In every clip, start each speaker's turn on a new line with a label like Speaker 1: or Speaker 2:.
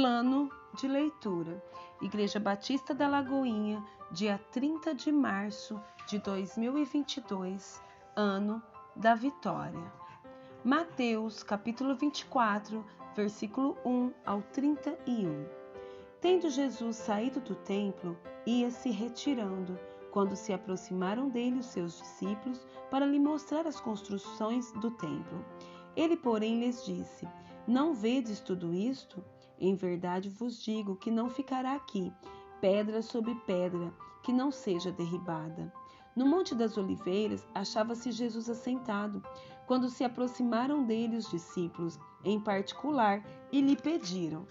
Speaker 1: Plano de leitura. Igreja Batista da Lagoinha, dia 30 de março de 2022, ano da vitória. Mateus, capítulo 24, versículo 1 ao 31. Tendo Jesus saído do templo, ia se retirando, quando se aproximaram dele os seus discípulos para lhe mostrar as construções do templo. Ele, porém, lhes disse: Não vedes tudo isto? Em verdade vos digo que não ficará aqui pedra sobre pedra que não seja derribada. No Monte das Oliveiras achava-se Jesus assentado, quando se aproximaram dele os discípulos, em particular, e lhe pediram: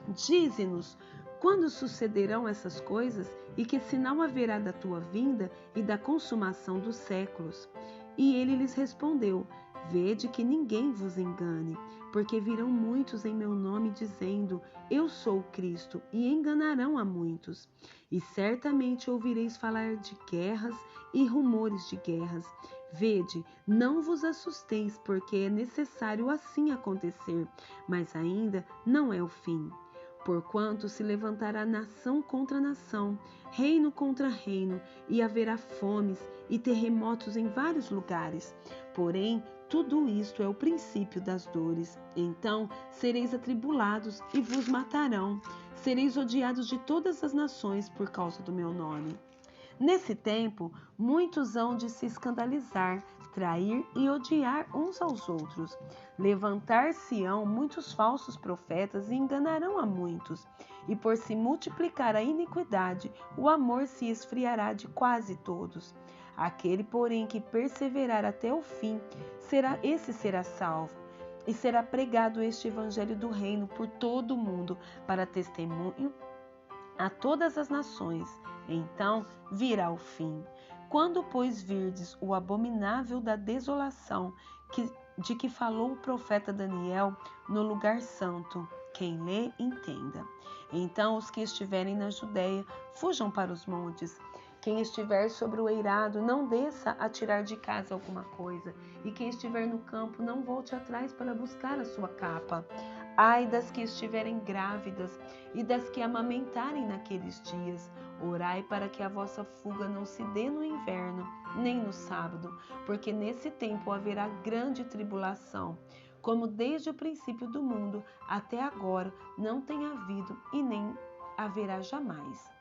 Speaker 1: Dize-nos, quando sucederão essas coisas e que sinal haverá da tua vinda e da consumação dos séculos? E ele lhes respondeu: Vede que ninguém vos engane, porque virão muitos em meu nome dizendo: Eu sou o Cristo, e enganarão a muitos. E certamente ouvireis falar de guerras e rumores de guerras. Vede, não vos assusteis, porque é necessário assim acontecer, mas ainda não é o fim. Porquanto se levantará nação contra nação, reino contra reino, e haverá fomes e terremotos em vários lugares. Porém, tudo isto é o princípio das dores. Então sereis atribulados e vos matarão. Sereis odiados de todas as nações por causa do meu nome. Nesse tempo, muitos hão de se escandalizar, trair e odiar uns aos outros. Levantar-se-ão muitos falsos profetas e enganarão a muitos. E por se multiplicar a iniquidade, o amor se esfriará de quase todos. Aquele, porém, que perseverar até o fim, será salvo. E será pregado este evangelho do reino por todo o mundo, para testemunho a todas as nações. Então virá o fim. Quando, pois, virdes o abominável da desolação de que falou o profeta Daniel no lugar santo, quem lê, entenda. Então os que estiverem na Judéia, fujam para os montes. Quem estiver sobre o eirado, não desça a tirar de casa alguma coisa. E quem estiver no campo, não volte atrás para buscar a sua capa. Ai das que estiverem grávidas e das que amamentarem naqueles dias. Orai para que a vossa fuga não se dê no inverno, nem no sábado, porque nesse tempo haverá grande tribulação, como desde o princípio do mundo até agora não tem havido e nem haverá jamais.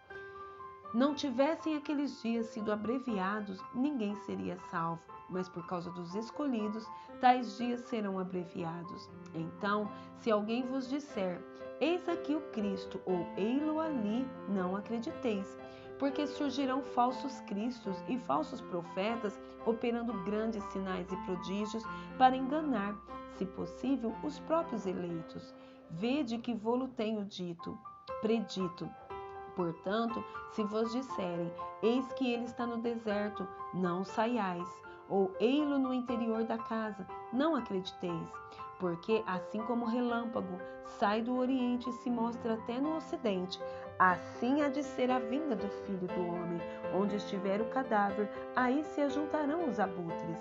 Speaker 1: Não tivessem aqueles dias sido abreviados, ninguém seria salvo, mas por causa dos escolhidos, tais dias serão abreviados. Então, se alguém vos disser, eis aqui o Cristo, ou ei-lo ali, não acrediteis, porque surgirão falsos cristos e falsos profetas, operando grandes sinais e prodígios para enganar, se possível, os próprios eleitos. Vede que vô-lo tenho predito. Portanto, se vos disserem, eis que ele está no deserto, não saiais, ou ei-lo no interior da casa, não acrediteis, porque assim como o relâmpago sai do oriente e se mostra até no ocidente, assim há de ser a vinda do Filho do Homem. Onde estiver o cadáver, aí se ajuntarão os abutres.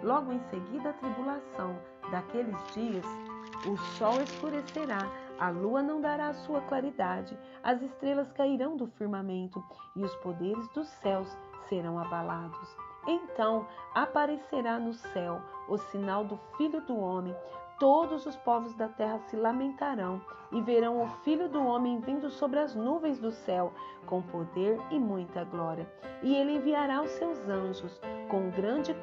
Speaker 1: Logo em seguida a tribulação daqueles dias, o sol escurecerá, a lua não dará a sua claridade, as estrelas cairão do firmamento e os poderes dos céus serão abalados. Então aparecerá no céu o sinal do Filho do Homem. Todos os povos da terra se lamentarão e verão o Filho do Homem vindo sobre as nuvens do céu, com poder e muita glória. E ele enviará os seus anjos com grande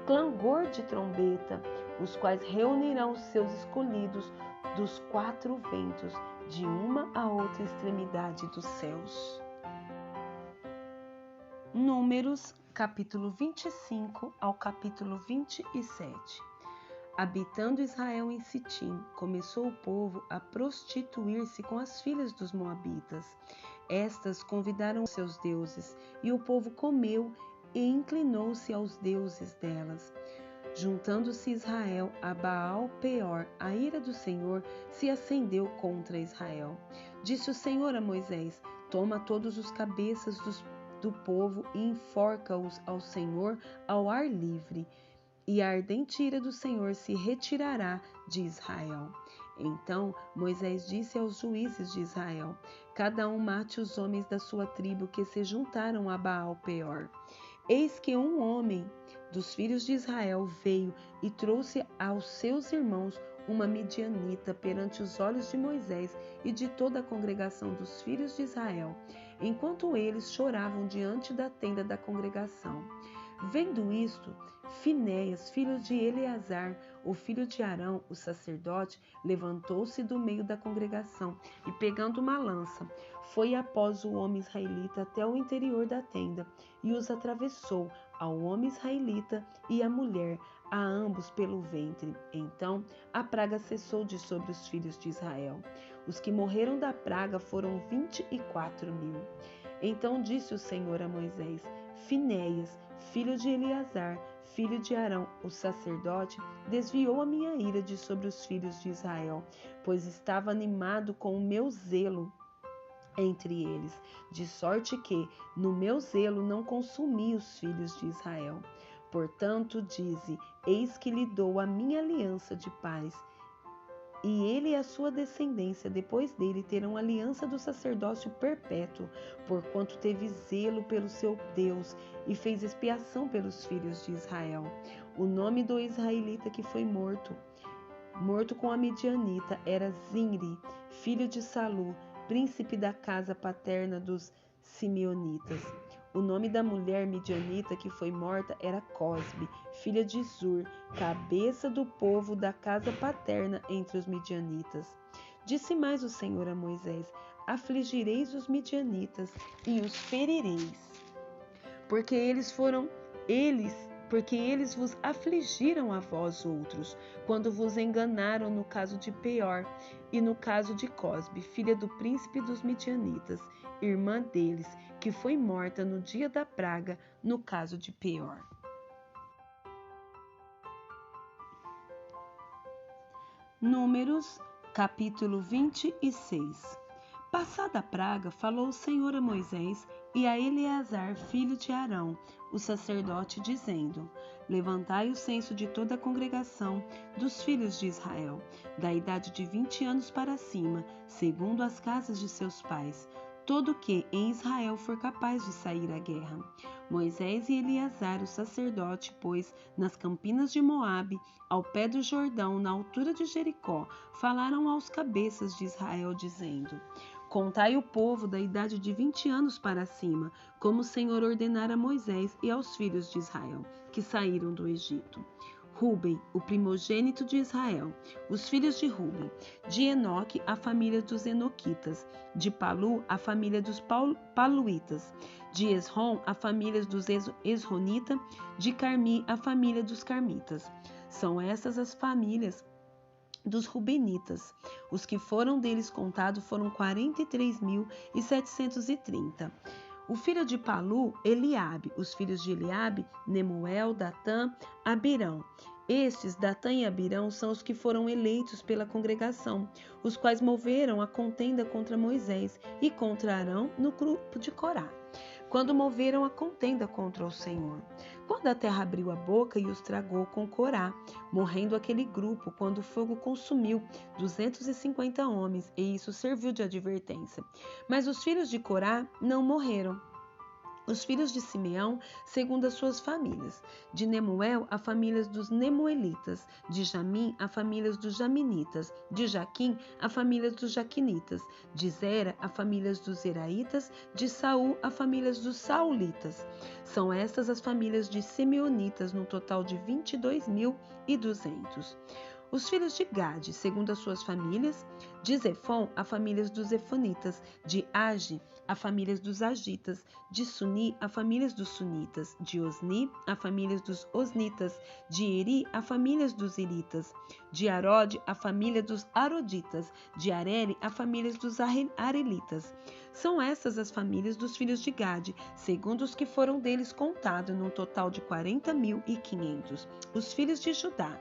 Speaker 1: clangor de trombeta, os quais reunirão os seus escolhidos dos quatro ventos, de uma a outra extremidade dos céus. Números, capítulo 25 ao capítulo 27. Habitando Israel em Sitim, começou o povo a prostituir-se com as filhas dos moabitas. Estas convidaram seus deuses, e o povo comeu e inclinou-se aos deuses delas. Juntando-se Israel a Baal Peor, a ira do Senhor se acendeu contra Israel. Disse o Senhor a Moisés: Toma todos os cabeças do povo e enforca-os ao Senhor ao ar livre. e a ardente ira do Senhor se retirará de Israel. Então Moisés disse aos juízes de Israel: cada um mate os homens da sua tribo que se juntaram a Baal-peor. Eis que um homem dos filhos de Israel veio e trouxe aos seus irmãos uma midianita perante os olhos de Moisés e de toda a congregação dos filhos de Israel, enquanto eles choravam diante da tenda da congregação. Vendo isto, Finéias, filho de Eleazar, o filho de Arão, o sacerdote, levantou-se do meio da congregação e, pegando uma lança, foi após o homem israelita até o interior da tenda e os atravessou, ao homem israelita e à mulher, a ambos pelo ventre. Então a praga cessou de sobre os filhos de Israel. Os que morreram da praga foram 24.000. Então disse o Senhor a Moisés: Finéias, filho de Eleazar, filho de Arão, o sacerdote, desviou a minha ira de sobre os filhos de Israel, pois estava animado com o meu zelo entre eles, de sorte que, no meu zelo, não consumi os filhos de Israel. Portanto, dize: eis que lhe dou a minha aliança de paz, e ele e a sua descendência depois dele terão aliança do sacerdócio perpétuo, porquanto teve zelo pelo seu Deus e fez expiação pelos filhos de Israel. O nome do israelita que foi morto com a midianita, era Zinri, filho de Salu, príncipe da casa paterna dos simeonitas. O nome da mulher midianita que foi morta era Cosbe, filha de Zur, cabeça do povo da casa paterna entre os midianitas. Disse mais o Senhor a Moisés: afligireis os midianitas e os ferireis, porque eles vos afligiram a vós outros, quando vos enganaram no caso de Peor e no caso de Cosbe, filha do príncipe dos midianitas, irmã deles, que foi morta no dia da praga, no caso de Peor. Números, capítulo 26. Passada a praga, falou o Senhor a Moisés e a Eleazar, filho de Arão, o sacerdote, dizendo: levantai o censo de toda a congregação dos filhos de Israel, da idade de 20 anos para cima, segundo as casas de seus pais, todo que em Israel for capaz de sair à guerra. Moisés e Eleazar, o sacerdote, pois, nas campinas de Moabe, ao pé do Jordão, na altura de Jericó, falaram aos cabeças de Israel, dizendo: contai o povo da idade de 20 anos para cima, como o Senhor ordenara a Moisés e aos filhos de Israel, que saíram do Egito. Ruben, o primogênito de Israel, os filhos de Ruben, de Enoque, a família dos Enoquitas, de Palu, a família dos Paluitas, de Esrom, a família dos Esronitas, de Carmi, a família dos Carmitas. São essas as famílias dos Rubenitas. Os que foram deles contados foram 43.730. O filho de Palu, Eliabe. Os filhos de Eliabe, Nemuel, Datã, Abirão. Estes, Datã e Abirão, são os que foram eleitos pela congregação, os quais moveram a contenda contra Moisés e contra Arão no grupo de Corá, quando moveram a contenda contra o Senhor. Quando a terra abriu a boca e os tragou com Corá, morrendo aquele grupo, quando o fogo consumiu 250 homens, e isso serviu de advertência. Mas os filhos de Corá não morreram. Os filhos de Simeão, segundo as suas famílias. De Nemuel, a família dos Nemuelitas. De Jamim, a família dos Jaminitas. De Jaquim, a família dos Jaquinitas. De Zera, a família dos Zeraitas. De Saul, a família dos Saulitas. São estas as famílias de Simeonitas, no total de 22.200. Os filhos de Gade, segundo as suas famílias. De Zefon, a família dos Zefonitas. De Agi, a família dos Agitas. De Suni, a família dos Sunitas. De Osni, a família dos Osnitas. De Eri, a família dos Iritas. De Arode, a família dos Aroditas. De Areli, a família dos Arelitas. São essas as famílias dos filhos de Gade, segundo os que foram deles contados, num total de 40.500. Os filhos de Judá,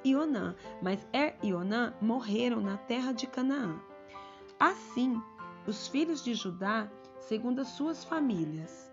Speaker 1: e Onã, mas e Onã morreram na terra de Canaã. Assim, os filhos de Judá, segundo as suas famílias.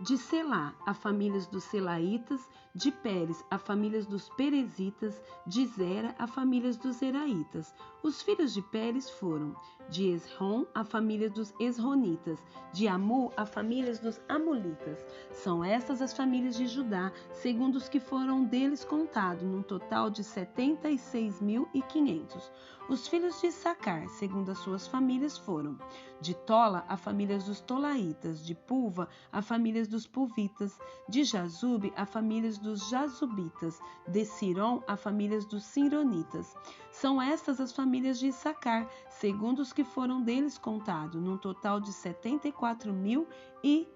Speaker 1: De Selá, a famílias dos Selaitas; de Pérez, a famílias dos Perezitas; de Zera, a famílias dos Zeraitas. Os filhos de Pérez foram: de Esrom, a família dos Esronitas; de Amul, a famílias dos Amulitas. São estas as famílias de Judá, segundo os que foram deles contados, num total de 76.500. Os filhos de Issacar, segundo as suas famílias, foram: de Tola, a famílias dos Tolaitas; de Pulva, a famílias dos Pulvitas; de Jazube, a famílias dos Jazubitas; de Siron, a famílias dos Sironitas. São estas as famílias de Issacar, segundo os que foram deles contados, num total de 74.300.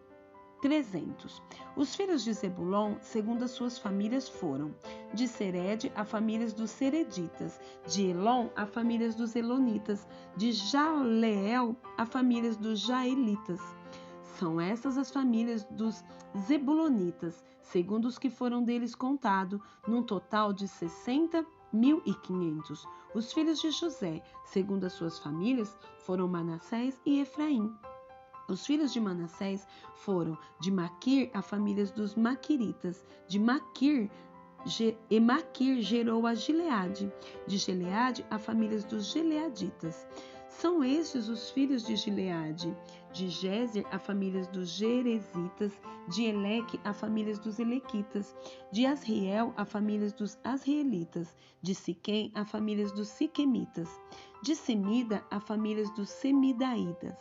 Speaker 1: Os filhos de Zebulon, segundo as suas famílias, foram: de Sered, a famílias dos Sereditas; de Elon, a famílias dos Elonitas; de Jaleel, a famílias dos Jaelitas. São essas as famílias dos Zebulonitas, segundo os que foram deles contados, num total de 60.500. Os filhos de José, segundo as suas famílias, foram Manassés e Efraim. Os filhos de Manassés foram: de Maquir, a famílias dos Maquiritas; de Maquir gerou a Gileade; de Gileade, a famílias dos Gileaditas. São estes os filhos de Gileade: de Gézer, a famílias dos Gerezitas; de Eleque, a famílias dos Elequitas; de Asriel, a famílias dos Asrielitas; de Siquém, a famílias dos Siquemitas; de Semida, a famílias dos Semidaídas;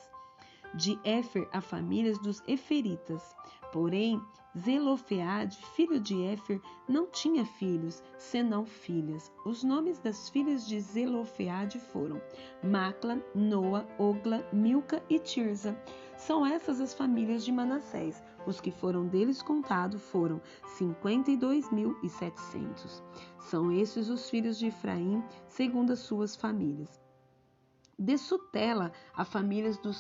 Speaker 1: de Éfer, a famílias dos Eferitas. Porém, Zelofeade, filho de Éfer, não tinha filhos, senão filhas. Os nomes das filhas de Zelofeade foram: Macla, Noa, Ogla, Milca e Tirza. São essas as famílias de Manassés. Os que foram deles contados foram 52.700. São esses os filhos de Efraim, segundo as suas famílias. De Sutela, a famílias dos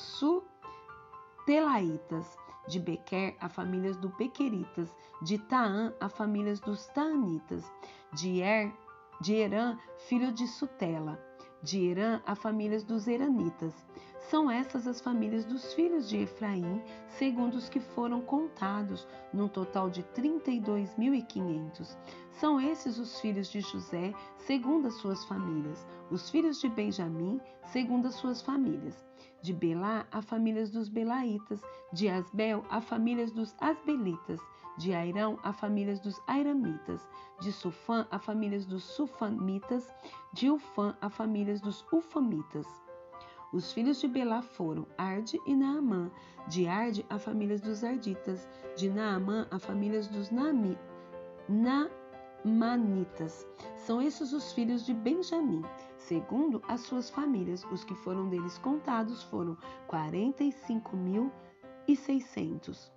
Speaker 1: Sutelaitas; de Bequer, a famílias dos Bequeritas; de Taã, a famílias dos Taanitas; de Herã, filho de Sutela; de Herã, a famílias dos Heranitas. São essas as famílias dos filhos de Efraim, segundo os que foram contados, num total de 32.500. São esses os filhos de José, segundo as suas famílias. Os filhos de Benjamim, segundo as suas famílias. De Belá, a famílias dos Belaitas; de Asbel, a famílias dos Asbelitas; de Airão, a famílias dos Airamitas; de Sufã, a famílias dos Sufamitas; de Ufã, a famílias dos Ufamitas. Os filhos de Belá foram Arde e Naamã; de Arde, a famílias dos Arditas; de Naamã, a famílias dos Naamanitas. São esses os filhos de Benjamim, segundo as suas famílias. Os que foram deles contados foram 45.600.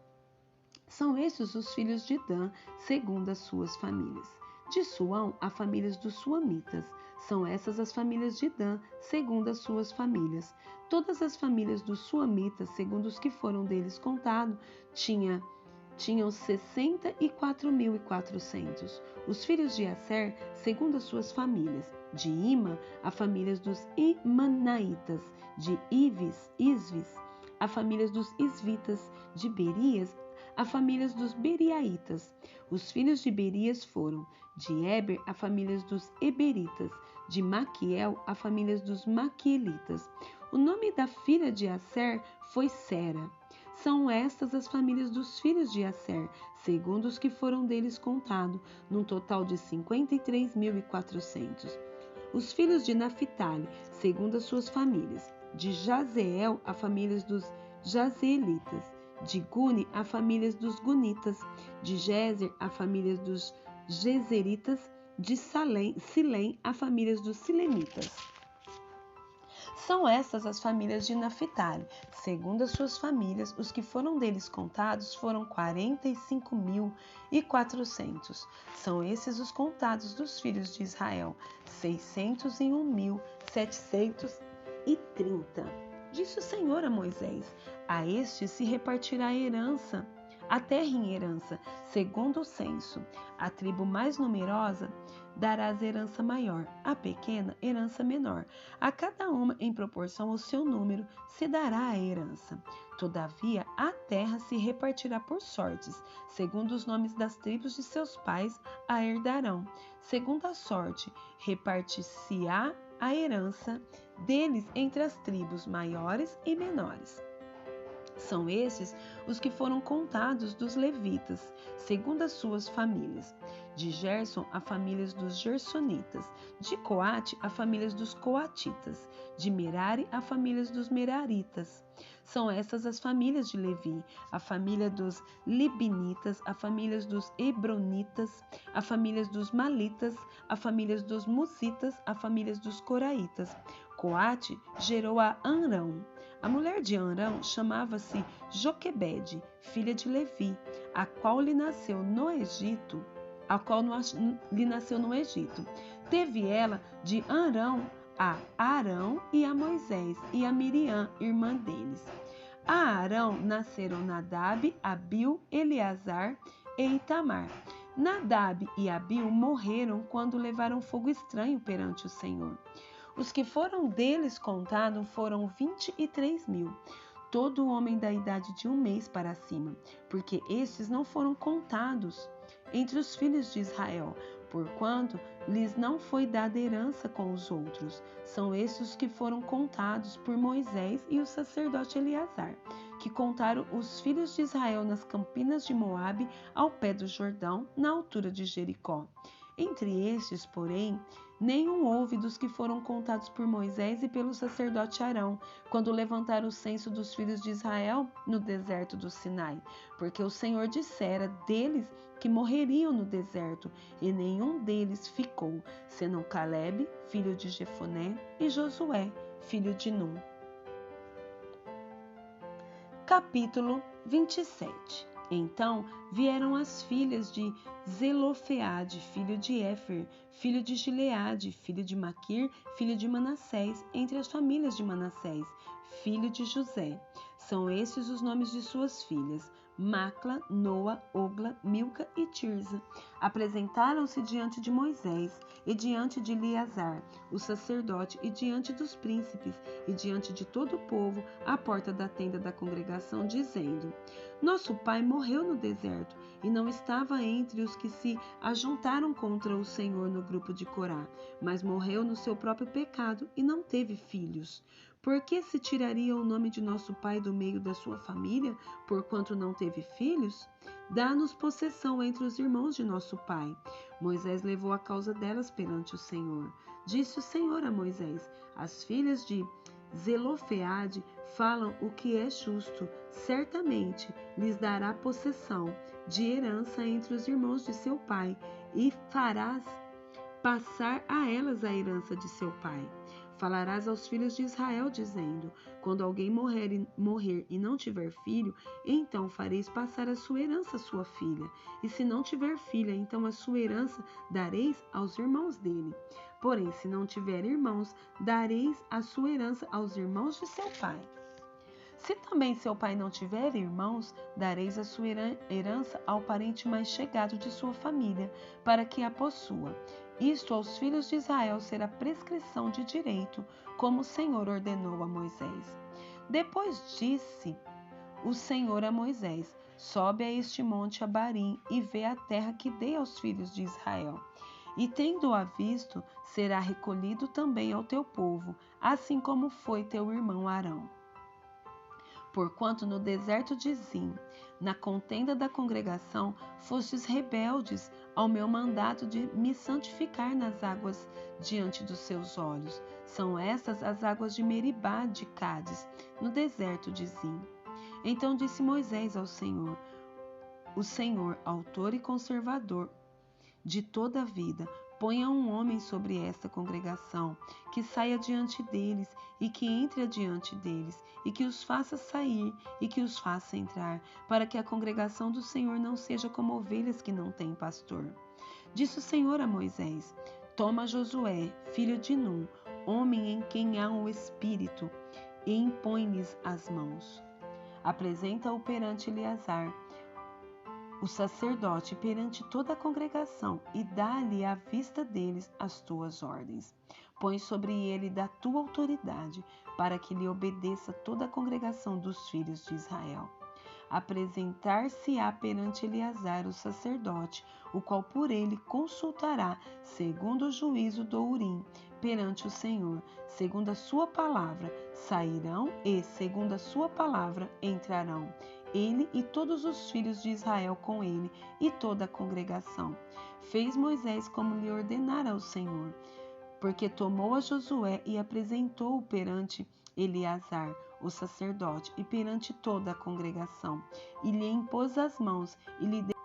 Speaker 1: São esses os filhos de Dan, segundo as suas famílias. De Suão, a famílias dos Suamitas. São essas as famílias de Dan, segundo as suas famílias. Todas as famílias dos Suamitas, segundo os que foram deles contados, tinham 64.400. Os filhos de Aser, segundo as suas famílias. De Ima, a famílias dos Imanaitas; de Isvis, a famílias dos Isvitas; de Berias, a famílias dos Beriaitas. Os filhos de Berias foram: de Eber, a famílias dos Eberitas; de Maquiel, a famílias dos Maquielitas. O nome da filha de Aser foi Sera. São estas as famílias dos filhos de Aser, segundo os que foram deles contados, num total de 53.400. Os filhos de Naphtali, segundo as suas famílias. De Jazeel, a famílias dos Jazeelitas; de Guni, a famílias dos Gunitas; de Jezer, a famílias dos Jezeritas; de Silém, a famílias dos Silemitas. São estas as famílias de Naphtali, segundo as suas famílias. Os que foram deles contados foram 45.400. São esses os contados dos filhos de Israel, 601.730. Disse o Senhor a Moisés: a este se repartirá a herança a terra em herança, segundo o censo. A tribo mais numerosa darás herança maior, a pequena herança menor. A cada uma, em proporção ao seu número, se dará a herança. Todavia, a terra se repartirá por sortes, segundo os nomes das tribos de seus pais a herdarão. Segundo a sorte, repartir-se-á a herança deles entre as tribos maiores e menores. São estes os que foram contados dos levitas, segundo as suas famílias. De Gerson, a famílias dos gersonitas. De Coate, a famílias dos coatitas. De Merari, a famílias dos meraritas. São estas as famílias de Levi, a família dos libinitas, a famílias dos hebronitas, a famílias dos malitas, a famílias dos musitas, a famílias dos coraitas. Coate gerou a Amrão. A mulher de Amrão chamava-se Joquebede, filha de Levi, a qual lhe nasceu no Egito. Teve ela de Amrão a Arão e a Moisés e a Miriam, irmã deles. A Arão nasceram Nadab, Abiú, Eleazar e Itamar. Nadab e Abiú morreram quando levaram fogo estranho perante o Senhor. Os que foram deles contados foram 23.000, todo homem da idade de 1 mês para cima, porque estes não foram contados entre os filhos de Israel, porquanto lhes não foi dada herança com os outros. São estes os que foram contados por Moisés e o sacerdote Eleazar, que contaram os filhos de Israel nas campinas de Moabe, ao pé do Jordão, na altura de Jericó. Entre estes, porém, nenhum houve dos que foram contados por Moisés e pelo sacerdote Arão, quando levantaram o censo dos filhos de Israel no deserto do Sinai, porque o Senhor dissera deles que morreriam no deserto, e nenhum deles ficou, senão Calebe, filho de Jefoné, e Josué, filho de Nun. Capítulo 27. Então vieram as filhas de Zelofeade, filho de Éfer, filho de Gileade, filho de Maquir, filho de Manassés, entre as famílias de Manassés, filho de José. São estes os nomes de suas filhas: Macla, Noa, Ogla, Milca e Tirza. Apresentaram-se diante de Moisés e diante de Eleazar, o sacerdote, e diante dos príncipes e diante de todo o povo, à porta da tenda da congregação, dizendo: Nosso pai morreu no deserto e não estava entre os que se ajuntaram contra o Senhor no grupo de Corá, mas morreu no seu próprio pecado e não teve filhos. Por que se tiraria o nome de nosso pai do meio da sua família, porquanto não teve filhos? Dá-nos possessão entre os irmãos de nosso pai. Moisés levou a causa delas perante o Senhor. Disse o Senhor a Moisés: As filhas de Zelofeade falam o que é justo. Certamente lhes dará possessão de herança entre os irmãos de seu pai, e farás passar a elas a herança de seu pai. Falarás aos filhos de Israel, dizendo: Quando alguém morrer e não tiver filho, então fareis passar a sua herança à sua filha. E se não tiver filha, então a sua herança dareis aos irmãos dele. Porém, se não tiver irmãos, dareis a sua herança aos irmãos de seu pai. Se também seu pai não tiver irmãos, dareis a sua herança ao parente mais chegado de sua família, para que a possua. Isto aos filhos de Israel será prescrição de direito, como o Senhor ordenou a Moisés. Depois disse o Senhor a Moisés: Sobe a este monte Abarim e vê a terra que dei aos filhos de Israel. E tendo-a visto, será recolhido também ao teu povo, assim como foi teu irmão Arão. Porquanto no deserto de Zim, na contenda da congregação, fostes rebeldes ao meu mandato de me santificar nas águas diante dos seus olhos. São estas as águas de Meribá de Cádiz, no deserto de Zim. Então disse Moisés ao Senhor: O Senhor, autor e conservador de toda a vida, ponha um homem sobre esta congregação, que saia diante deles e que entre adiante deles, e que os faça sair e que os faça entrar, para que a congregação do Senhor não seja como ovelhas que não têm pastor. Disse o Senhor a Moisés: Toma Josué, filho de Nun, homem em quem há um espírito, e impõe-lhes as mãos. Apresenta-o perante Eleazar, o sacerdote perante toda a congregação e dá-lhe à vista deles as tuas ordens. Põe sobre ele da tua autoridade, para que lhe obedeça toda a congregação dos filhos de Israel. Apresentar-se-á perante Eleazar o sacerdote, o qual por ele consultará, segundo o juízo do Urim, perante o Senhor, segundo a sua palavra sairão e, segundo a sua palavra, entrarão. Ele e todos os filhos de Israel com ele, e toda a congregação. Fez Moisés como lhe ordenara o Senhor, porque tomou a Josué e apresentou-o perante Eleazar, o sacerdote, e perante toda a congregação, e lhe impôs as mãos, e lhe deu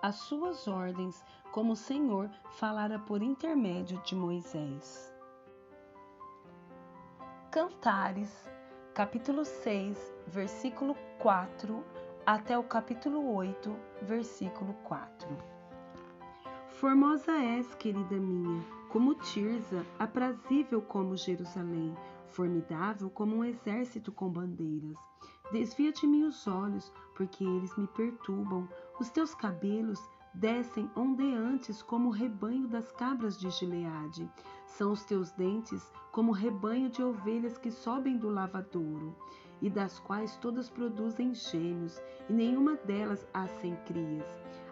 Speaker 1: as suas ordens, como o Senhor falara por intermédio de Moisés. Cantares, capítulo 6, versículo 4, até o capítulo 8, versículo 4. Formosa és, querida minha, como Tirza, aprazível como Jerusalém, formidável como um exército com bandeiras. Desvia de mim os olhos, porque eles me perturbam. Os teus cabelos descem ondeantes como o rebanho das cabras de Gileade. São os teus dentes como o rebanho de ovelhas que sobem do lavadouro, e das quais todas produzem gêmeos, e nenhuma delas há sem crias.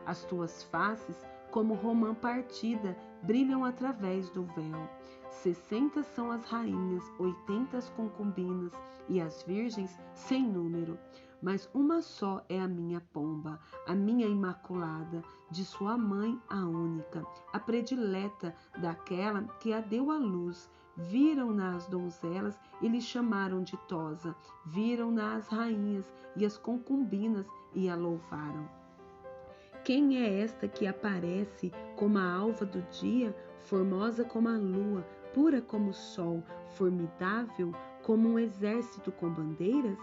Speaker 1: As tuas faces, como romã partida, brilham através do véu. 60 são as rainhas, 80 as concubinas, e as virgens sem número. Mas uma só é a minha pomba, a minha imaculada, de sua mãe a única, a predileta daquela que a deu à luz. Viram-na as donzelas e lhe chamaram ditosa, viram-na as rainhas e as concubinas e a louvaram. Quem é esta que aparece como a alva do dia, formosa como a lua, pura como o sol, formidável como um exército com bandeiras?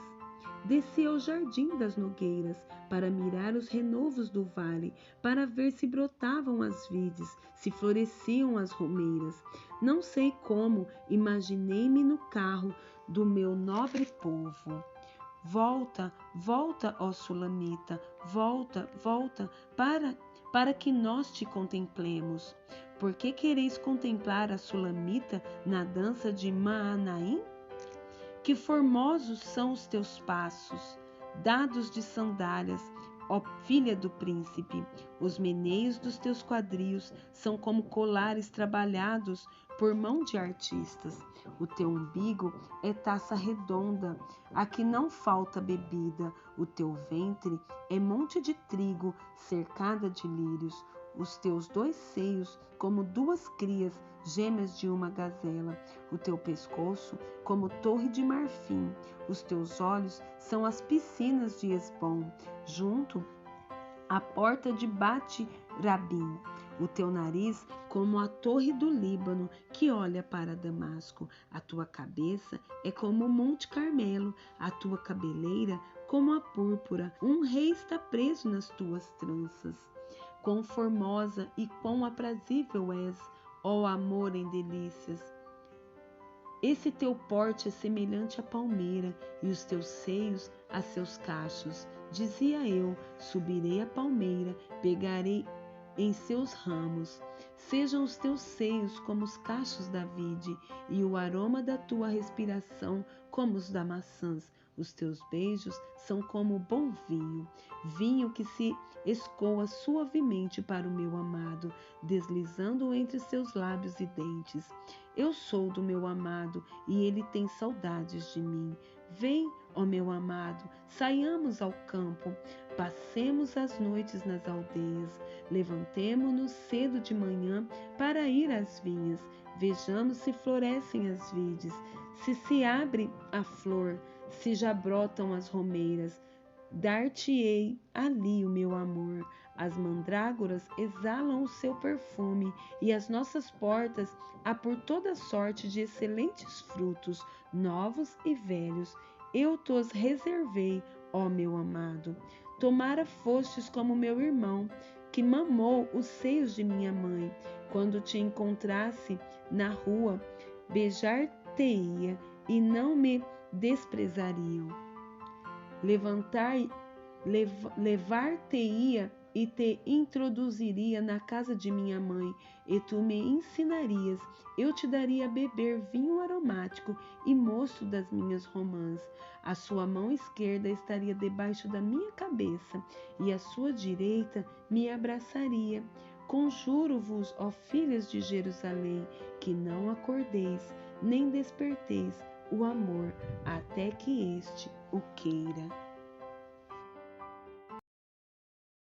Speaker 1: Desci ao jardim das nogueiras, para mirar os renovos do vale, para ver se brotavam as vides, se floresciam as romeiras. Não sei como, imaginei-me no carro do meu nobre povo. Volta, volta, ó Sulamita, volta, volta, para que nós te contemplemos. Por que quereis contemplar a Sulamita na dança de Maanaim? Que formosos são os teus passos, dados de sandálias, ó filha do príncipe. Os meneios dos teus quadris são como colares trabalhados por mão de artistas. O teu umbigo é taça redonda, a que não falta bebida. O teu ventre é monte de trigo, cercada de lírios. Os teus dois seios, como duas crias, gêmeas de uma gazela. O teu pescoço, como torre de marfim. Os teus olhos são as piscinas de Esbom, junto à porta de Bate-Rabim. O teu nariz como a torre do Líbano, que olha para Damasco. A tua cabeça é como o Monte Carmelo, a tua cabeleira como a púrpura. Um rei está preso nas tuas tranças. Quão formosa e quão aprazível és, ó amor em delícias! Esse teu porte é semelhante à palmeira, e os teus seios a seus cachos. Dizia eu: subirei à palmeira, pegarei em seus ramos. Sejam os teus seios como os cachos da vide, e o aroma da tua respiração como os da maçãs. Os teus beijos são como bom vinho, vinho que se escoa suavemente para o meu amado, deslizando entre seus lábios e dentes. Eu sou do meu amado, e ele tem saudades de mim. Vem, ó meu amado, saiamos ao campo, passemos as noites nas aldeias, levantemo-nos cedo de manhã para ir às vinhas, vejamos se florescem as vides, se abre a flor, se já brotam as romeiras. Dar-te-ei ali o meu amor. As mandrágoras exalam o seu perfume, e as nossas portas há por toda sorte de excelentes frutos, novos e velhos. Eu te-os reservei, ó meu amado. Tomara fostes como meu irmão, que mamou os seios de minha mãe. Quando te encontrasse na rua, beijar-te-ia e não me desprezariam. levar-te-ia e te introduziria na casa de minha mãe, e tu me ensinarias. Eu te daria a beber vinho aromático e mosto das minhas romãs. A sua mão esquerda estaria debaixo da minha cabeça, e a sua direita me abraçaria. Conjuro-vos, ó filhas de Jerusalém, que não acordeis, nem desperteis o amor, até que este o queira.